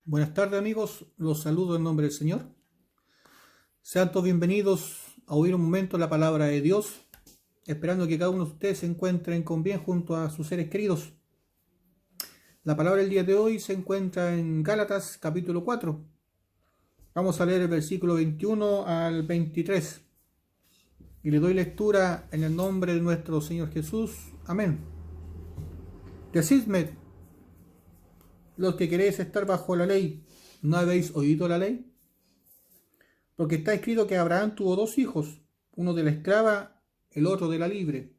Buenas tardes amigos, los saludo en nombre del Señor. Sean todos bienvenidos a oír un momento la palabra de Dios, esperando que cada uno de ustedes se encuentren con bien junto a sus seres queridos. La palabra del día de hoy se encuentra en Gálatas capítulo 4. Vamos a leer el versículo 21 al 23 y le doy lectura en el nombre de nuestro Señor Jesús. Amén. Decidme, los que queréis estar bajo la ley, ¿no habéis oído la ley? Porque está escrito que Abraham tuvo dos hijos, uno de la esclava, el otro de la libre.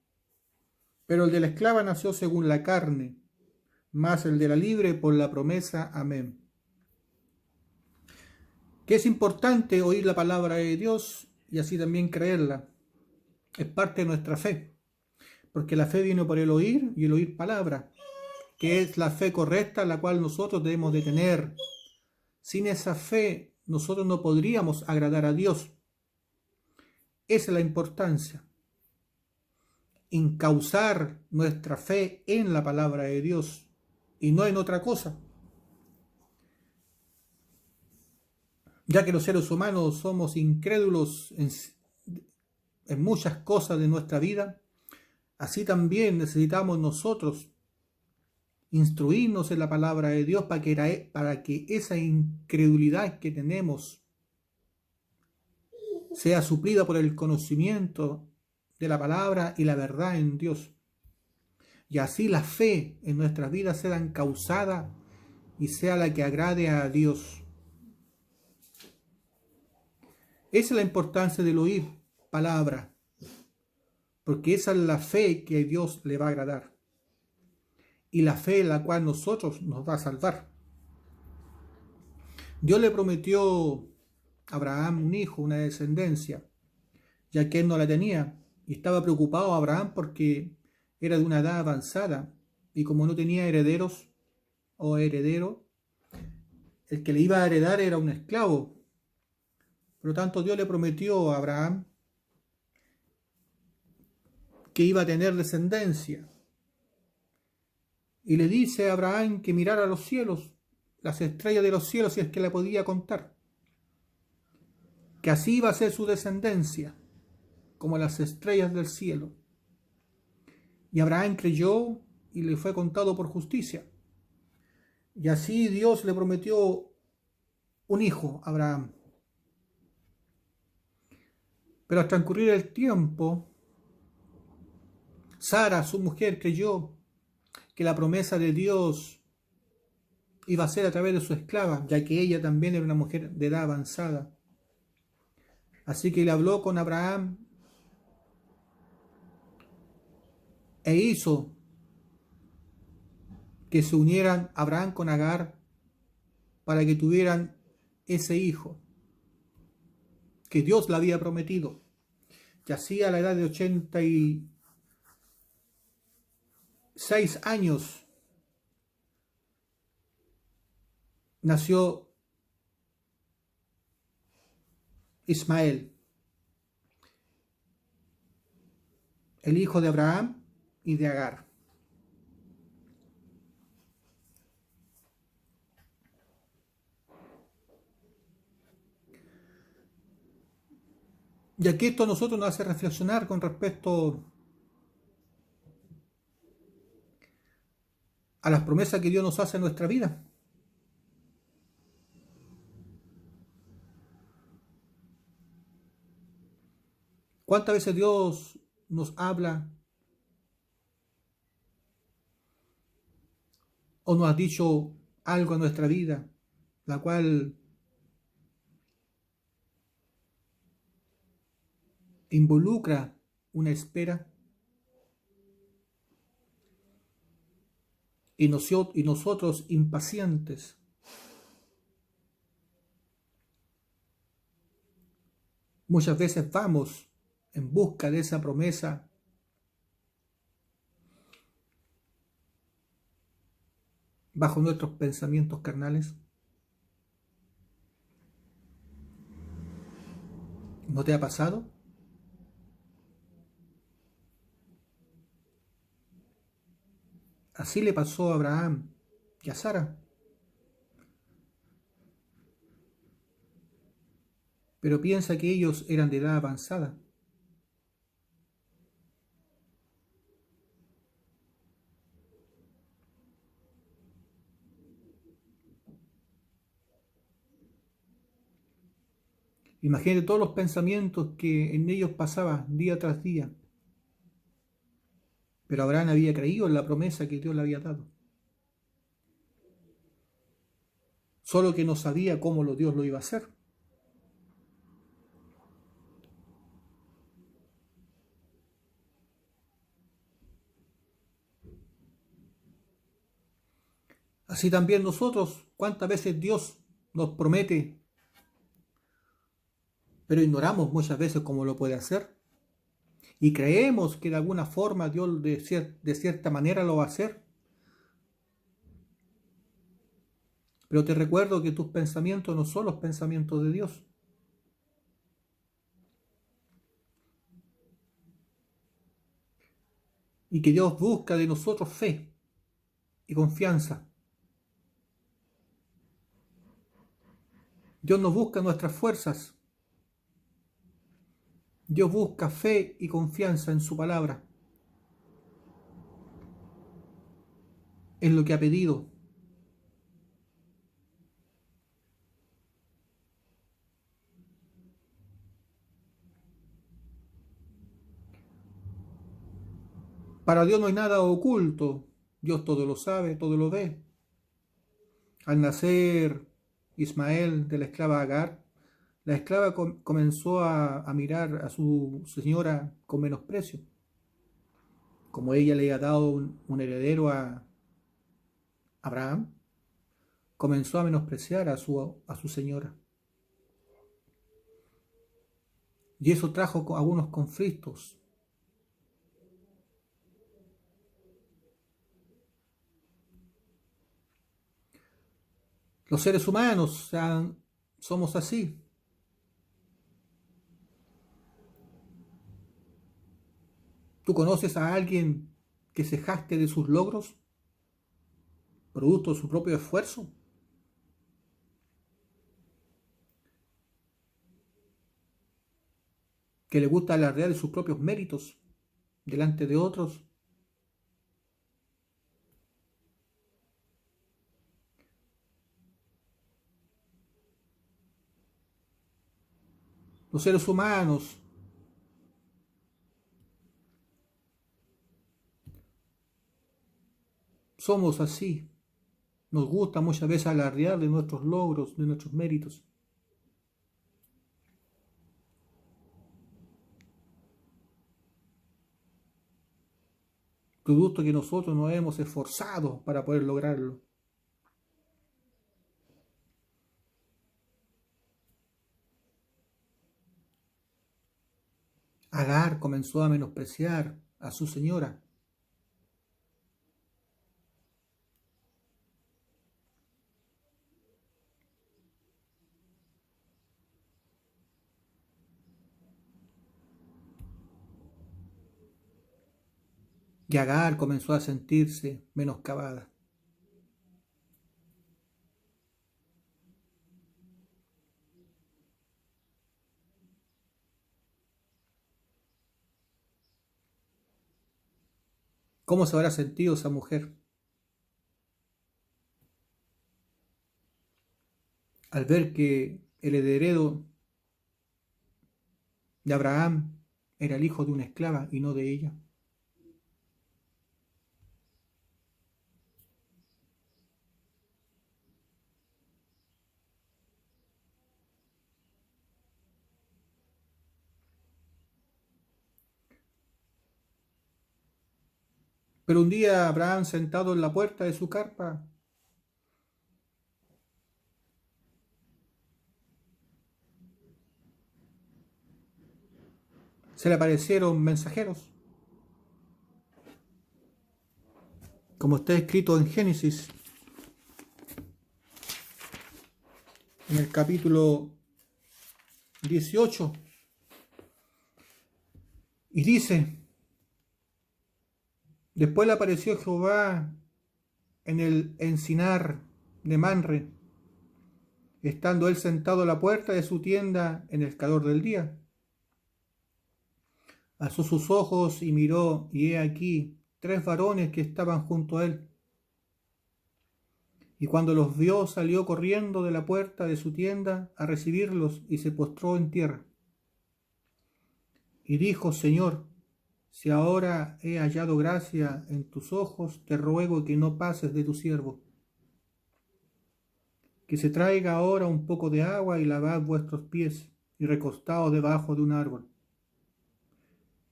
Pero el de la esclava nació según la carne, más el de la libre por la promesa. Amén. Que es importante oír la palabra de Dios y así también creerla. Es parte de nuestra fe, porque la fe viene por el oír y el oír palabra, que es la fe correcta, la cual nosotros debemos de tener. Sin esa fe nosotros no podríamos agradar a Dios. Esa es la importancia. Encauzar nuestra fe en la palabra de Dios y no en otra cosa. Ya que los seres humanos somos incrédulos en muchas cosas de nuestra vida, así también necesitamos nosotros instruirnos en la palabra de Dios para que esa incredulidad que tenemos sea suplida por el conocimiento de la palabra y la verdad en Dios. Y así la fe en nuestras vidas sea encauzada y sea la que agrade a Dios. Esa es la importancia del oír palabra, porque esa es la fe que a Dios le va a agradar y la fe en la cual nosotros nos va a salvar. Dios le prometió a Abraham un hijo, una descendencia, ya que él no la tenía y estaba preocupado Abraham porque era de una edad avanzada y como no tenía herederos o heredero, el que le iba a heredar era un esclavo. Por lo tanto, Dios le prometió a Abraham que iba a tener descendencia. Y le dice a Abraham que mirara los cielos, las estrellas de los cielos, si es que la podía contar. Que así iba a ser su descendencia, como las estrellas del cielo. Y Abraham creyó y le fue contado por justicia. Y así Dios le prometió un hijo a Abraham. Pero al transcurrir el tiempo, Sara, su mujer, creyó que la promesa de Dios iba a ser a través de su esclava, ya que ella también era una mujer de edad avanzada. Así que le habló con Abraham e hizo que se unieran Abraham con Agar para que tuvieran ese hijo que Dios le había prometido. Y así a la edad de 86 años nació Ismael, el hijo de Abraham y de Agar. Y aquí esto a nosotros nos hace reflexionar con respecto a las promesas que Dios nos hace en nuestra vida. ¿Cuántas veces Dios nos habla o nos ha dicho algo en nuestra vida, la cual involucra una espera? Y nosotros impacientes muchas veces vamos en busca de esa promesa bajo nuestros pensamientos carnales. ¿No te ha pasado? Así le pasó a Abraham y a Sara. pero piensa que ellos eran de edad avanzada. Imagínate todos los pensamientos que en ellos pasaban día tras día. Pero Abraham había creído en la promesa que Dios le había dado. Solo que no sabía cómo Dios lo iba a hacer. Así también nosotros, cuántas veces Dios nos promete, pero ignoramos muchas veces cómo lo puede hacer. Y creemos que de alguna forma Dios de cierta manera lo va a hacer. Pero te recuerdo que tus pensamientos no son los pensamientos de Dios. Y que Dios busca de nosotros fe y confianza. Dios no busca nuestras fuerzas. Dios busca fe y confianza en su palabra, en lo que ha pedido. Para Dios no hay nada oculto. Dios todo lo sabe, todo lo ve. Al nacer Ismael de la esclava Agar, la esclava comenzó a mirar a su señora con menosprecio. Como ella le había dado un heredero a Abraham, comenzó a menospreciar a su señora. Y eso trajo algunos conflictos. Los seres humanos somos así. ¿Tú conoces a alguien que se jacte de sus logros, producto de su propio esfuerzo? ¿Que le gusta alardear de sus propios méritos delante de otros? Los seres humanos somos así. Nos gusta muchas veces alardear de nuestros logros, de nuestros méritos. Producto que nosotros nos hemos esforzado para poder lograrlo. Agar comenzó a menospreciar a su señora. Y Agar comenzó a sentirse menoscabada. ¿Cómo se habrá sentido esa mujer al ver que el heredero de Abraham era el hijo de una esclava y no de ella? Pero un día Abraham, sentado en la puerta de su carpa, se le aparecieron mensajeros, como está escrito en Génesis, en el capítulo 18, y dice: después le apareció Jehová en el encinar de Manre, estando él sentado a la puerta de su tienda en el calor del día. Alzó sus ojos y miró, y he aquí 3 varones que estaban junto a él. Y cuando los vio, salió corriendo de la puerta de su tienda a recibirlos y se postró en tierra. Y dijo: Señor, si ahora he hallado gracia en tus ojos, te ruego que no pases de tu siervo. Que se traiga ahora un poco de agua y lavad vuestros pies, y recostaos debajo de un árbol.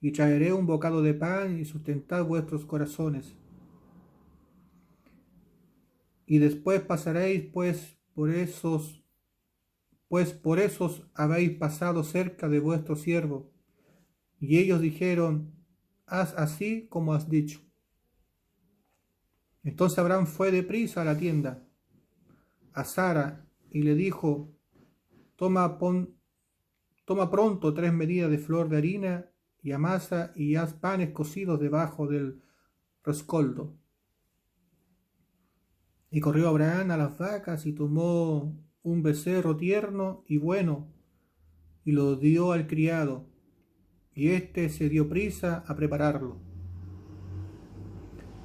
Y traeré un bocado de pan y sustentad vuestros corazones. Y después pasaréis, pues por esos habéis pasado cerca de vuestro siervo. Y ellos dijeron: haz así como has dicho. Entonces Abraham fue deprisa a la tienda, a Sara, y le dijo: toma pronto 3 medidas de flor de harina, y amasa y haz panes cocidos debajo del rescoldo. Y corrió Abraham a las vacas y tomó un becerro tierno y bueno, y lo dio al criado, y éste se dio prisa a prepararlo.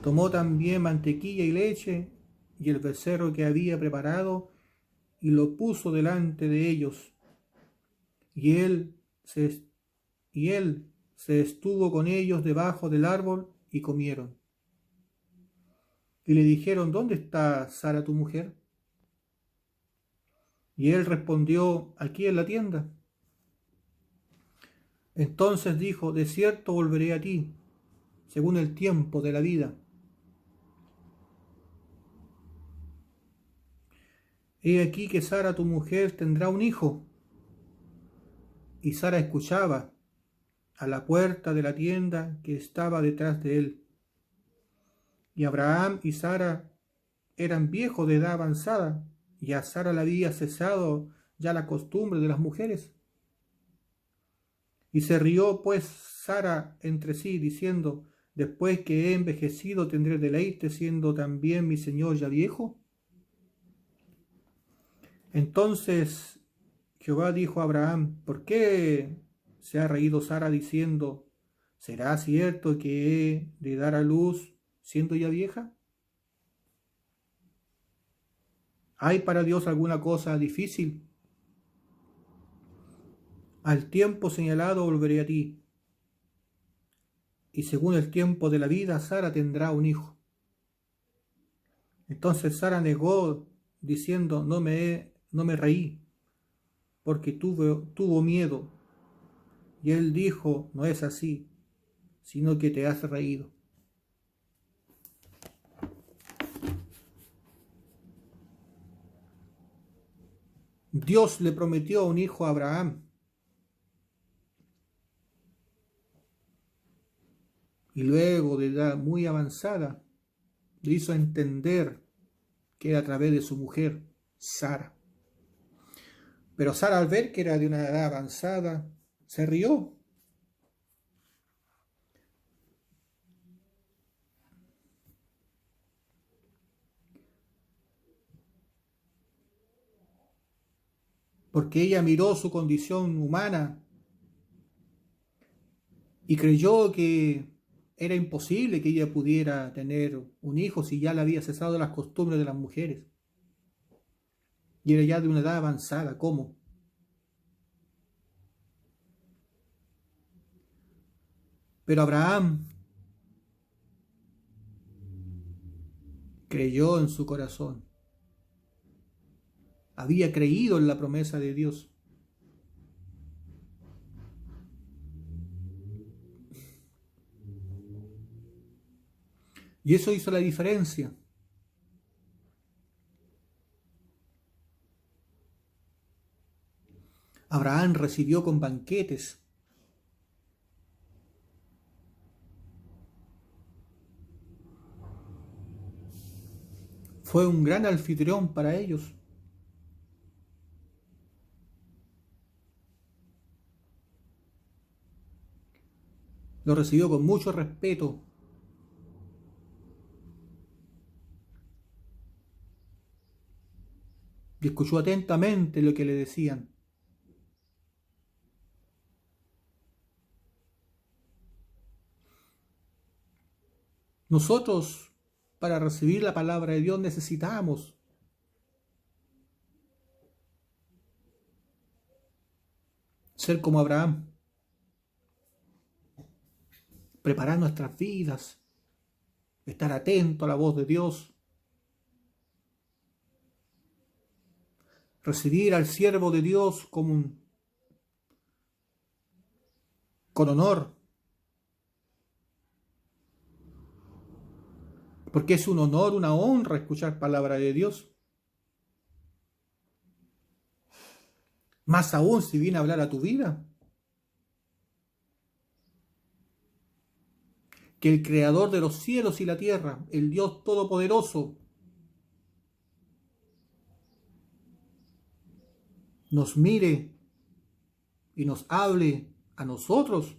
Tomó también mantequilla y leche, y el becerro que había preparado, y lo puso delante de ellos. Y él se estuvo con ellos debajo del árbol, y comieron. Y le dijeron: ¿dónde está Sara tu mujer? Y él respondió: aquí en la tienda. Entonces dijo: de cierto volveré a ti, según el tiempo de la vida. He aquí que Sara tu mujer tendrá un hijo. Y Sara escuchaba a la puerta de la tienda que estaba detrás de él. Y Abraham y Sara eran viejos de edad avanzada, y a Sara le había cesado ya la costumbre de las mujeres. Y se rió pues Sara entre sí, diciendo: después que he envejecido tendré deleite, siendo también mi señor ya viejo. Entonces Jehová dijo a Abraham: ¿por qué se ha reído Sara diciendo: ¿será cierto que he de dar a luz siendo ya vieja? ¿Hay para Dios alguna cosa difícil? Al tiempo señalado volveré a ti, y según el tiempo de la vida Sara tendrá un hijo. Entonces Sara negó, diciendo: no me reí, porque tuvo miedo. Y él dijo: no es así, sino que te has reído. Dios le prometió un hijo a Abraham, y luego de edad muy avanzada le hizo entender que era a través de su mujer, Sara. Pero Sara, al ver que era de una edad avanzada, se rió. Porque ella miró su condición humana y creyó que era imposible que ella pudiera tener un hijo si ya le había cesado las costumbres de las mujeres. Y era ya de una edad avanzada. ¿Cómo? Pero Abraham creyó en su corazón. Había creído en la promesa de Dios. Y eso hizo la diferencia. Abraham recibió con banquetes. Fue un gran anfitrión para ellos. Lo recibió con mucho respeto. y escuchó atentamente lo que le decían. Nosotros, para recibir la palabra de Dios, necesitamos ser como Abraham, preparar nuestras vidas, estar atento a la voz de Dios, recibir al siervo de Dios con honor, porque es un honor, una honra escuchar palabra de Dios. Más aún si viene a hablar a tu vida. Que el Creador de los cielos y la tierra, el Dios Todopoderoso, nos mire y nos hable a nosotros.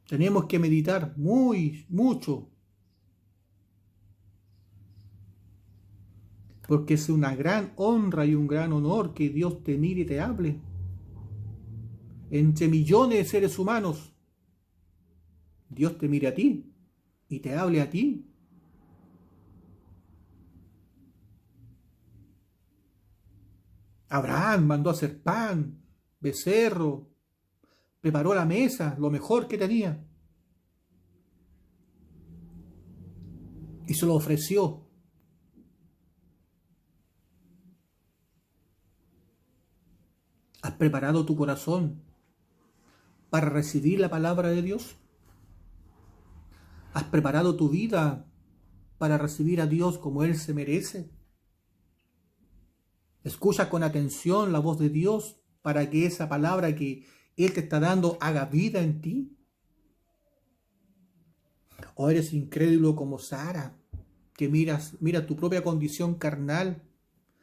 Tenemos que meditar mucho, porque es una gran honra y un gran honor que Dios te mire y te hable. Entre millones de seres humanos, Dios te mire a ti y te hable a ti. Abraham mandó a hacer pan, becerro, preparó la mesa, lo mejor que tenía, y se lo ofreció. ¿Has preparado tu corazón para recibir la palabra de Dios? ¿Has preparado tu vida para recibir a Dios como Él se merece? Escucha con atención la voz de Dios para que esa palabra que Él te está dando haga vida en ti. ¿O eres incrédulo como Sara, que mira tu propia condición carnal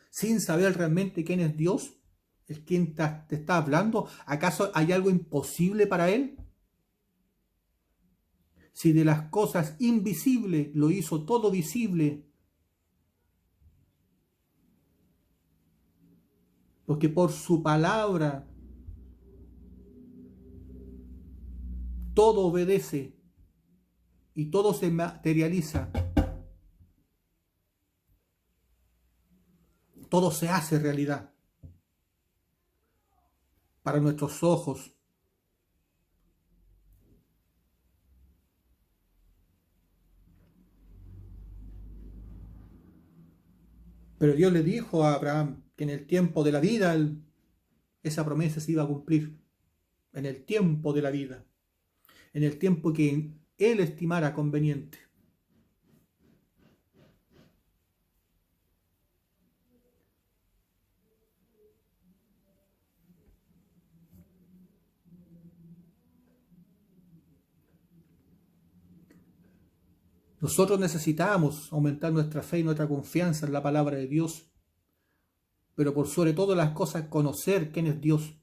sin saber realmente quién es Dios? ¿El quien te está hablando? ¿Acaso hay algo imposible para Él? Si de las cosas invisibles lo hizo todo visible, porque por su palabra todo obedece y todo se materializa, todo se hace realidad para nuestros ojos. Pero Dios le dijo a Abraham que en el tiempo de la vida esa promesa se iba a cumplir, en el tiempo de la vida, en el tiempo que Él estimara conveniente. Nosotros necesitamos aumentar nuestra fe y nuestra confianza en la palabra de Dios, pero por sobre todas las cosas conocer quién es Dios,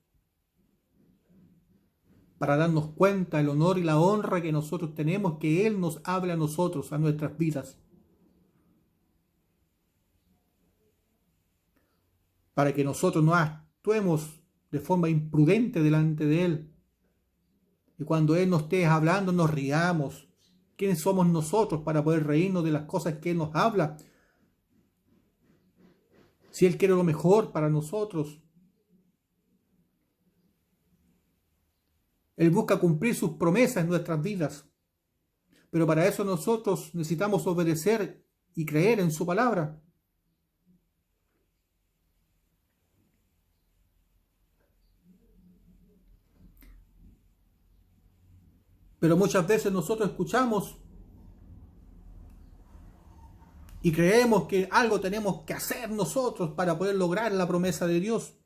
para darnos cuenta el honor y la honra que nosotros tenemos, que Él nos hable a nosotros, a nuestras vidas, para que nosotros no actuemos de forma imprudente delante de Él, y cuando Él nos esté hablando nos riamos. ¿Quiénes somos nosotros para poder reírnos de las cosas que Él nos habla? Si Él quiere lo mejor para nosotros, Él busca cumplir sus promesas en nuestras vidas. Pero para eso nosotros necesitamos obedecer y creer en su palabra. Pero muchas veces nosotros escuchamos y creemos que algo tenemos que hacer nosotros para poder lograr la promesa de Dios.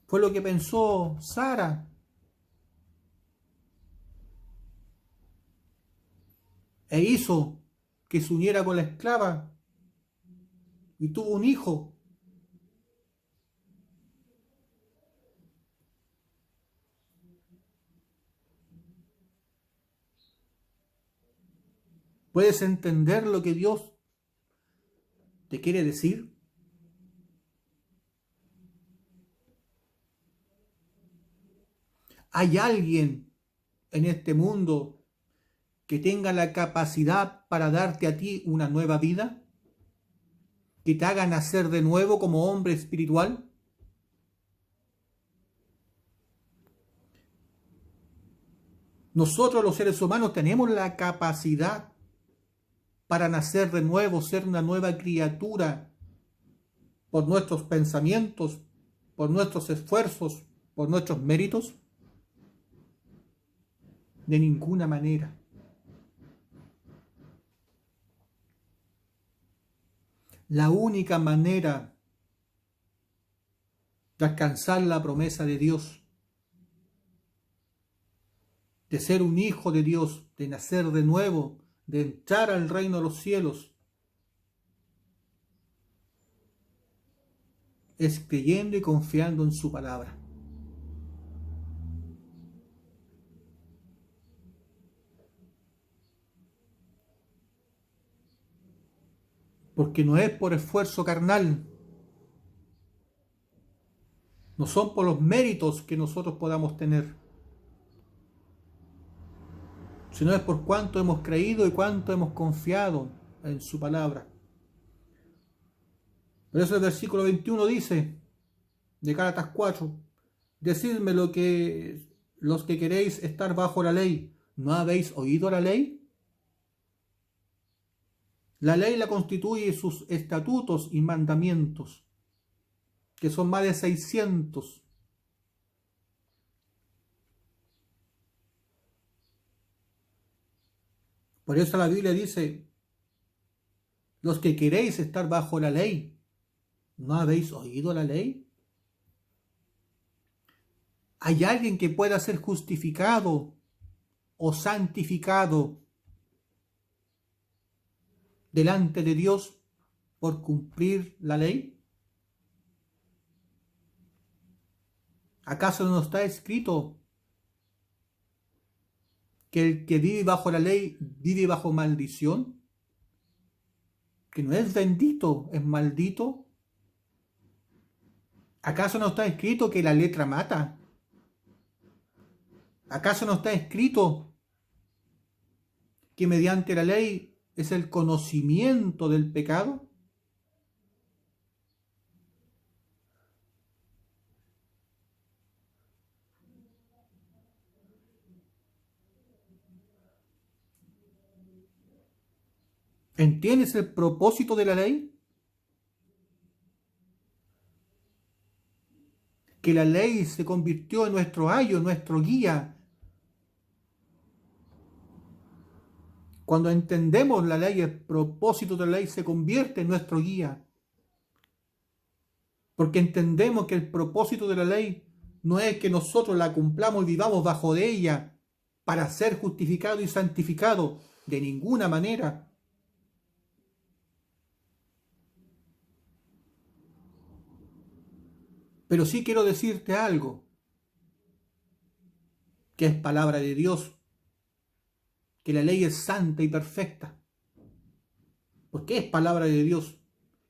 Fue lo que pensó Sara. E hizo que se uniera con la esclava y tuvo un hijo. ¿Puedes entender lo que Dios te quiere decir? ¿Hay alguien en este mundo que tenga la capacidad para darte a ti una nueva vida? ¿Que te haga nacer de nuevo como hombre espiritual? Nosotros los seres humanos tenemos la capacidad para nacer de nuevo, ser una nueva criatura por nuestros pensamientos, por nuestros esfuerzos, por nuestros méritos. De ninguna manera. La única manera de alcanzar la promesa de Dios, de ser un hijo de Dios, de nacer de nuevo, de entrar al reino de los cielos, es creyendo y confiando en su palabra. Porque no es por esfuerzo carnal, no son por los méritos que nosotros podamos tener, sino es por cuánto hemos creído y cuánto hemos confiado en su palabra. Por eso el versículo 21 dice, de Gálatas 4, decidme los que queréis estar bajo la ley, ¿no habéis oído la ley? La ley la constituye sus estatutos y mandamientos, que son más de 600. Por eso la Biblia dice, los que queréis estar bajo la ley, ¿no habéis oído la ley? ¿Hay alguien que pueda ser justificado o santificado delante de Dios por cumplir la ley? ¿Acaso no está escrito que el que vive bajo la ley vive bajo maldición? ¿Que no es bendito, es maldito? ¿Acaso no está escrito que la letra mata? ¿Acaso no está escrito que mediante la ley es el conocimiento del pecado? ¿Entiendes el propósito de la ley? Que la ley se convirtió en nuestro ayo, en nuestro guía. Cuando entendemos la ley, el propósito de la ley se convierte en nuestro guía. Porque entendemos que el propósito de la ley no es que nosotros la cumplamos y vivamos bajo de ella para ser justificado y santificado, de ninguna manera. Pero sí quiero decirte algo, que es palabra de Dios, que la ley es santa y perfecta, porque es palabra de Dios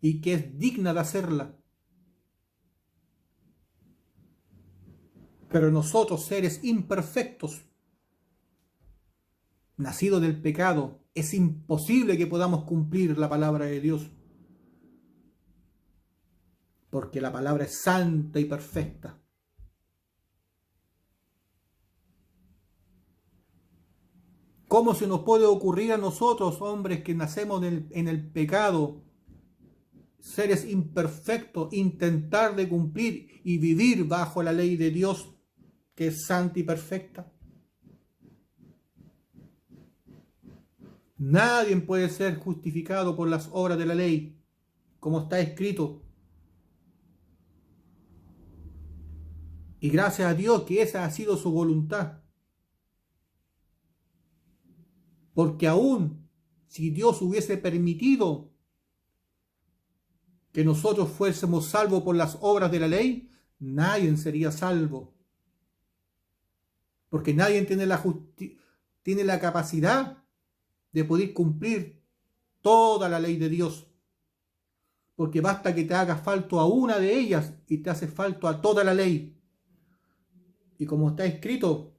y que es digna de hacerla. Pero nosotros, seres imperfectos, nacidos del pecado, es imposible que podamos cumplir la palabra de Dios, porque la palabra es santa y perfecta. ¿Cómo se nos puede ocurrir a nosotros, hombres que nacemos en el pecado, seres imperfectos, intentar de cumplir y vivir bajo la ley de Dios, que es santa y perfecta? Nadie puede ser justificado por las obras de la ley, como está escrito. Y gracias a Dios que esa ha sido su voluntad. Porque aún si Dios hubiese permitido que nosotros fuésemos salvos por las obras de la ley, nadie sería salvo. Porque nadie tiene la capacidad de poder cumplir toda la ley de Dios. Porque basta que te haga falto a una de ellas y te hace falto a toda la ley. Y como está escrito,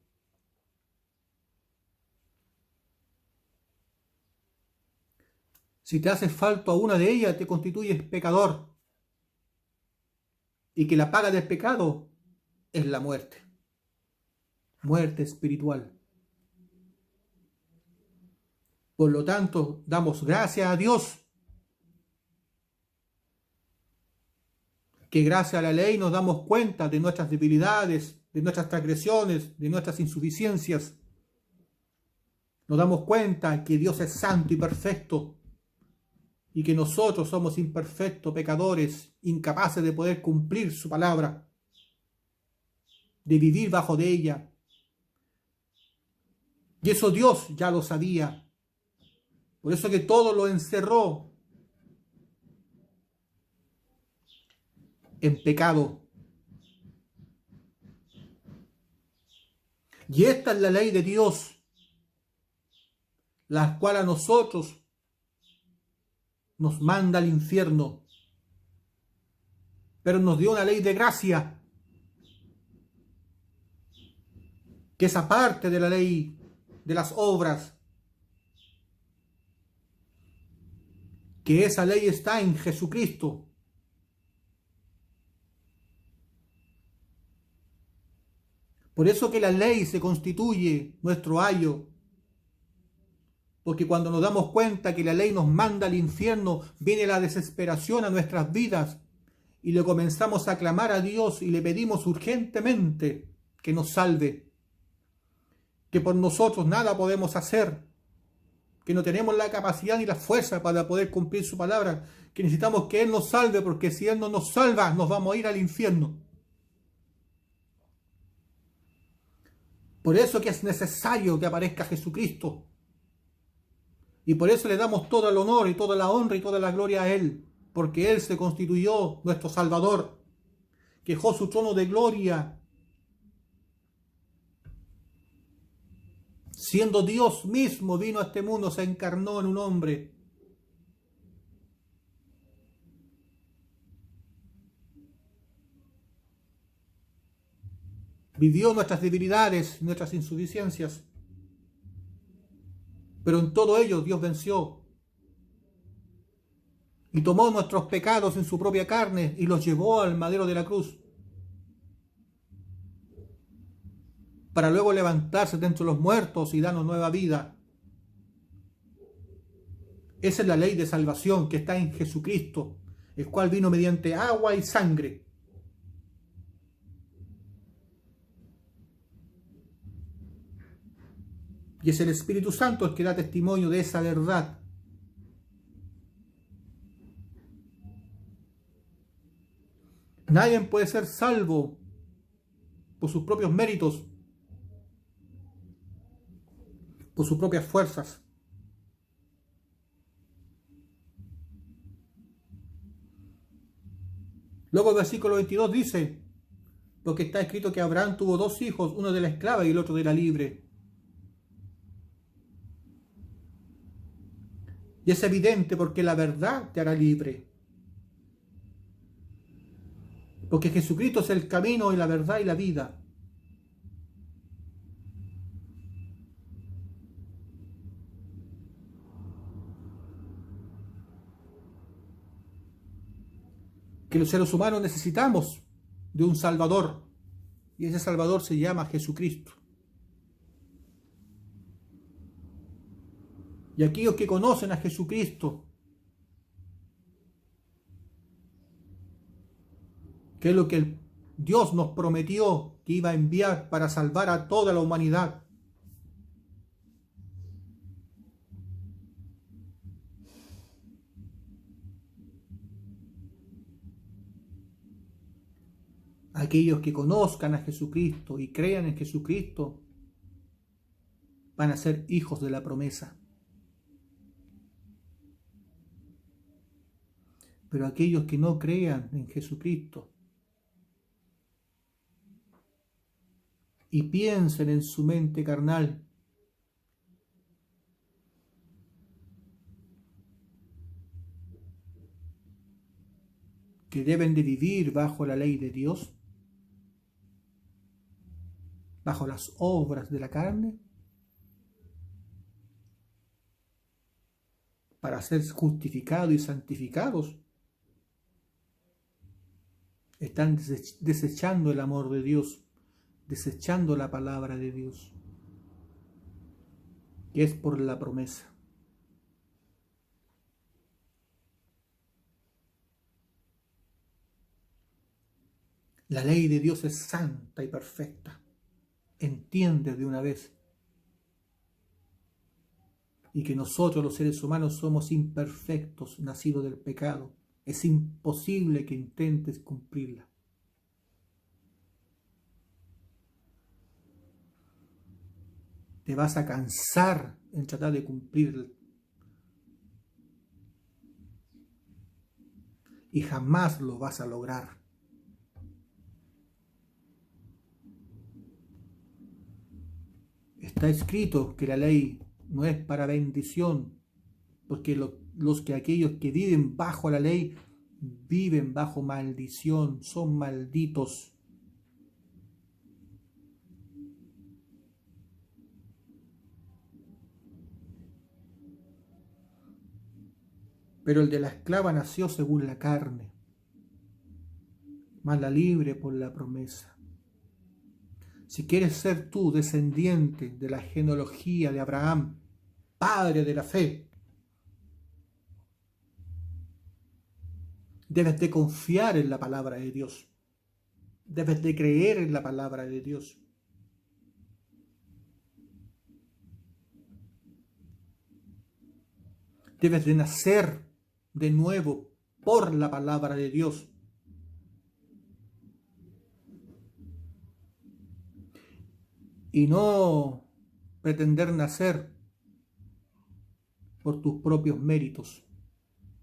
si te hace falto a una de ellas, te constituyes pecador. Y que la paga del pecado es la muerte. Muerte espiritual. Por lo tanto, damos gracias a Dios que gracias a la ley nos damos cuenta de nuestras debilidades, de nuestras transgresiones, de nuestras insuficiencias. Nos damos cuenta que Dios es santo y perfecto y que nosotros somos imperfectos, pecadores, incapaces de poder cumplir su palabra, de vivir bajo de ella. Y eso Dios ya lo sabía. Por eso que todo lo encerró en pecado. Y esta es la ley de Dios, la cual a nosotros nos manda al infierno. Pero nos dio una ley de gracia, que es aparte de la ley de las obras, que esa ley está en Jesucristo. Por eso que la ley se constituye nuestro ayo, porque cuando nos damos cuenta que la ley nos manda al infierno, viene la desesperación a nuestras vidas y le comenzamos a clamar a Dios y le pedimos urgentemente que nos salve, que por nosotros nada podemos hacer, que no tenemos la capacidad ni la fuerza para poder cumplir su palabra, que necesitamos que Él nos salve, porque si Él no nos salva, nos vamos a ir al infierno. Por eso que es necesario que aparezca Jesucristo. Y por eso le damos todo el honor y toda la honra y toda la gloria a Él, porque Él se constituyó nuestro Salvador, que dejó su trono de gloria, siendo Dios mismo, vino a este mundo, se encarnó en un hombre. Vivió nuestras debilidades, nuestras insuficiencias, pero en todo ello Dios venció y tomó nuestros pecados en su propia carne y los llevó al madero de la cruz, para luego levantarse de entre los muertos y darnos nueva vida. Esa es la ley de salvación que está en Jesucristo, el cual vino mediante agua y sangre. Y es el Espíritu Santo el que da testimonio de esa verdad. Nadie puede ser salvo por sus propios méritos, por sus propias fuerzas. Luego el versículo 22 dice, porque está escrito que Abraham tuvo dos hijos, uno de la esclava y el otro de la libre. Y es evidente porque la verdad te hará libre. Porque Jesucristo es el camino y la verdad y la vida. Que los seres humanos necesitamos de un Salvador. Y ese Salvador se llama Jesucristo. Y aquellos que conocen a Jesucristo, que es lo que Dios nos prometió que iba a enviar para salvar a toda la humanidad, aquellos que conozcan a Jesucristo y crean en Jesucristo, van a ser hijos de la promesa. Pero aquellos que no crean en Jesucristo y piensen en su mente carnal que deben de vivir bajo la ley de Dios, bajo las obras de la carne, para ser justificados y santificados, están desechando el amor de Dios, desechando la palabra de Dios, que es por la promesa. La ley de Dios es santa y perfecta. Entiende de una vez. Y que nosotros los seres humanos somos imperfectos, nacidos del pecado. Es imposible que intentes cumplirla. Te vas a cansar en tratar de cumplirla. Y jamás lo vas a lograr. Está escrito que la ley no es para bendición, porque aquellos que viven bajo la ley viven bajo maldición, son malditos. Pero el de la esclava nació según la carne, mas la libre por la promesa. Si quieres ser tú descendiente de la genealogía de Abraham, padre de la fe, debes de confiar en la palabra de Dios. Debes de creer en la palabra de Dios. Debes de nacer de nuevo por la palabra de Dios. Y no pretender nacer por tus propios méritos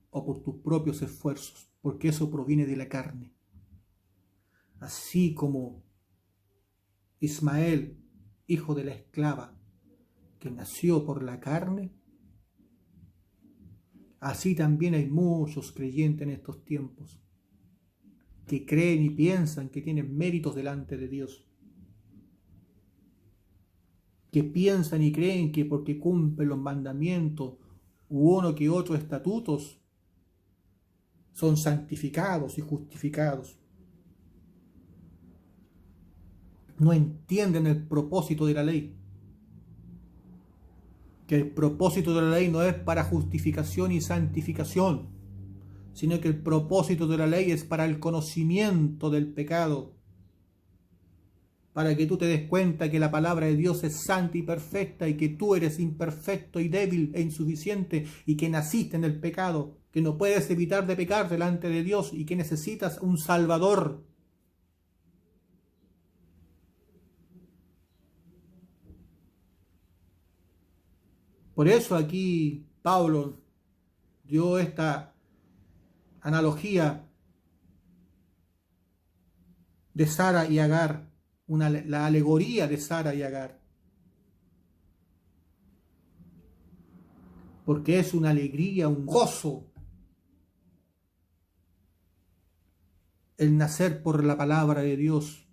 o por tus propios esfuerzos, porque eso proviene de la carne. Así como Ismael, hijo de la esclava, que nació por la carne, así también hay muchos creyentes en estos tiempos que creen y piensan que tienen méritos delante de Dios, que piensan y creen que porque cumplen los mandamientos u uno que otro estatutos son santificados y justificados. No entienden el propósito de la ley. Que el propósito de la ley no es para justificación y santificación, sino que el propósito de la ley es para el conocimiento del pecado, para que tú te des cuenta que la palabra de Dios es santa y perfecta y que tú eres imperfecto y débil e insuficiente y que naciste en el pecado, que no puedes evitar de pecar delante de Dios y que necesitas un Salvador. Por eso aquí Pablo dio esta analogía de Sara y Agar, la alegoría de Sara y Agar, porque es una alegría, un gozo el nacer por la palabra de Dios,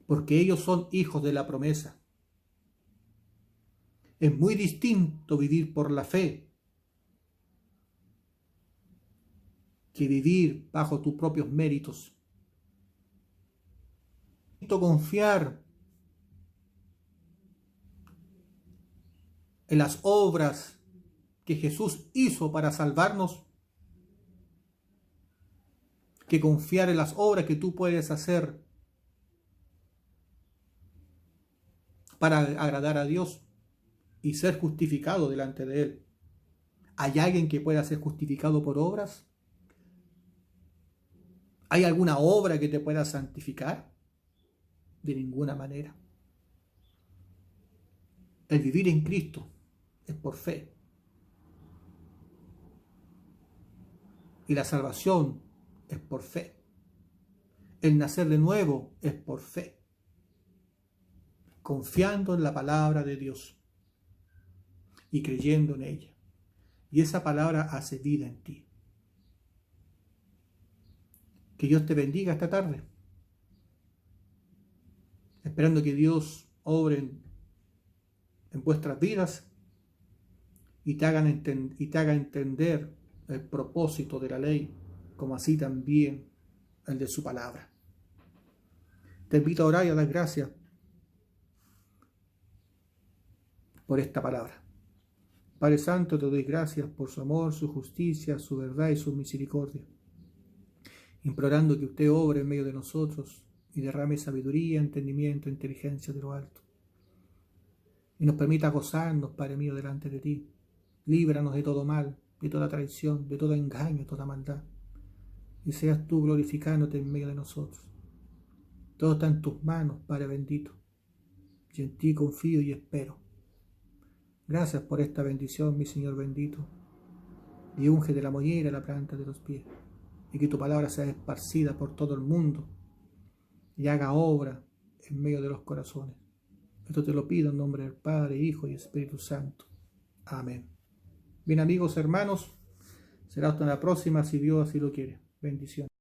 porque ellos son hijos de la promesa. Es muy distinto vivir por la fe que vivir bajo tus propios méritos. Confiar en las obras que Jesús hizo para salvarnos, que confiar en las obras que tú puedes hacer para agradar a Dios y ser justificado delante de Él. ¿Hay alguien que pueda ser justificado por obras? ¿Hay alguna obra que te pueda santificar? De ninguna manera. El vivir en Cristo es por fe. Y la salvación es por fe. El nacer de nuevo es por fe. Confiando en la palabra de Dios y creyendo en ella. Y esa palabra hace vida en ti. Que Dios te bendiga esta tarde, esperando que Dios obre en vuestras vidas y te haga entender el propósito de la ley, como así también el de su palabra. Te invito a orar y a dar gracias por esta palabra. Padre Santo, te doy gracias por su amor, su justicia, su verdad y su misericordia, implorando que usted obre en medio de nosotros y derrame sabiduría, entendimiento, inteligencia de lo alto, y nos permita gozarnos, Padre mío, delante de ti. Líbranos de todo mal, de toda traición, de todo engaño, de toda maldad, y seas tú glorificándote en medio de nosotros. Todo está en tus manos, Padre bendito, y en ti confío y espero. Gracias por esta bendición, mi Señor bendito, y unge de la mollera a la planta de los pies, y que tu palabra sea esparcida por todo el mundo y haga obra en medio de los corazones. Esto te lo pido en nombre del Padre, Hijo y Espíritu Santo. Amén. Bien, amigos, hermanos, será hasta la próxima si Dios así lo quiere. Bendiciones.